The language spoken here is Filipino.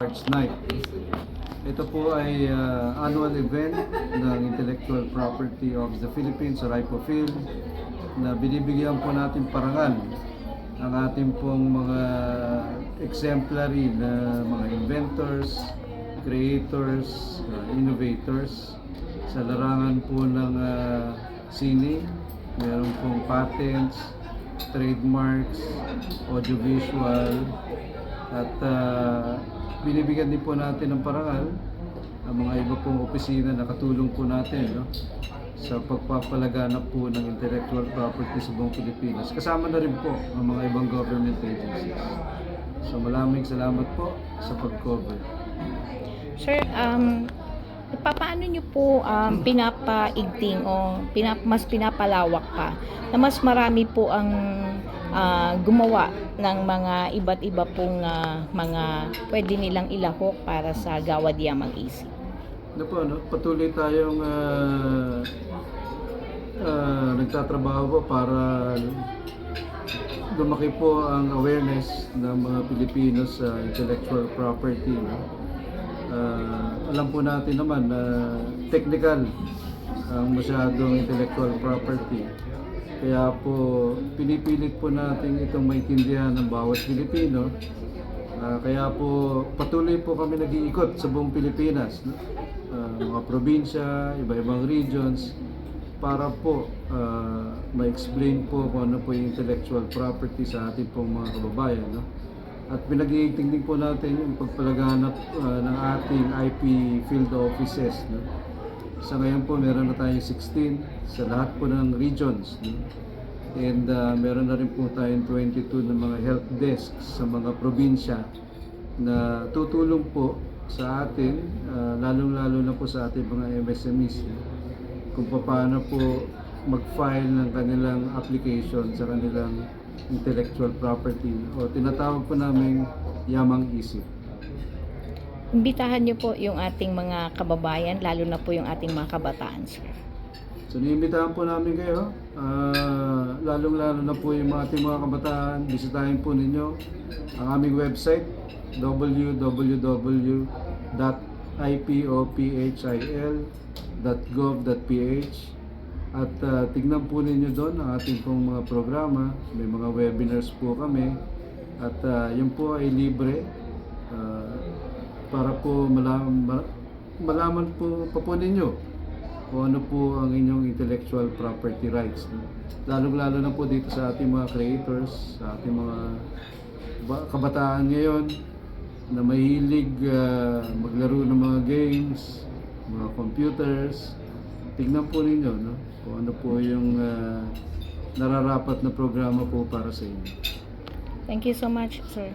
Arts Night. Ito po ay annual event ng Intellectual Property of the Philippines sa RIPOPhil na binibigyan po natin parangal ang ating pong mga exemplary na mga inventors, creators, innovators sa larangan po ng sine. Meron pong patents, trademarks, audiovisual, at binibigyan din po natin ng parangal ang mga iba pong opisina na katulong po natin, no, sa pagpapalaganap po ng intellectual property sa buong Pilipinas. Kasama na rin po ang mga ibang government agencies. So maraming salamat po sa pag-cover. Sir, paano nyo po pinapaigting o mas pinapalawak pa na mas marami po ang gumawa ng mga iba't iba pong mga pwede nilang ilahok para sa Gawad Yamang Isip? Ano po, no? Patuloy tayong nagtatrabaho po para lumaki po ang awareness ng mga Pilipino sa intellectual property, no? Alam po natin naman na technical ang masyadong intellectual property. Kaya po pinipilit po natin itong maintindihan ng bawat Pilipino. Kaya po patuloy po kami nag-iikot sa buong Pilipinas, no? Mga probinsya, iba-ibang regions, para po ma-explain po kung ano po yung intellectual property sa ating pong mga kababayan, no? At pinag-iigting din po natin yung pagpalaganap ng ating IP field offices, no? Sa ngayon po meron na tayong 16 sa lahat po ng regions, no? And meron na rin po tayong 22 na mga help desks sa mga probinsya na tutulong po sa atin, lalong-lalo na po sa ating mga MSMEs, no? Kung paano po mag-file ng kanilang application sa kanilang intellectual property o tinatawag po namin Yamang Isip. Imbitahan nyo po yung ating mga kababayan, lalo na po yung ating mga kabataan, sir. So niimbitahan po namin kayo, lalong-lalo na po yung ating mga kabataan. Bisitahin po ninyo ang aming website www.ipophil.gov.ph at tignan po ninyo doon ang ating pong mga programa. May mga webinars po kami at yun po ay libre para po malaman po ninyo kung ano po ang inyong intellectual property rights, no? Lalong-lalo na po dito sa ating mga creators, sa ating mga kabataan ngayon na mahilig maglaro ng mga games, mga computers. Tignan po ninyo, no, kung ano po yung nararapat na programa po para sa inyo. Thank you so much, sir.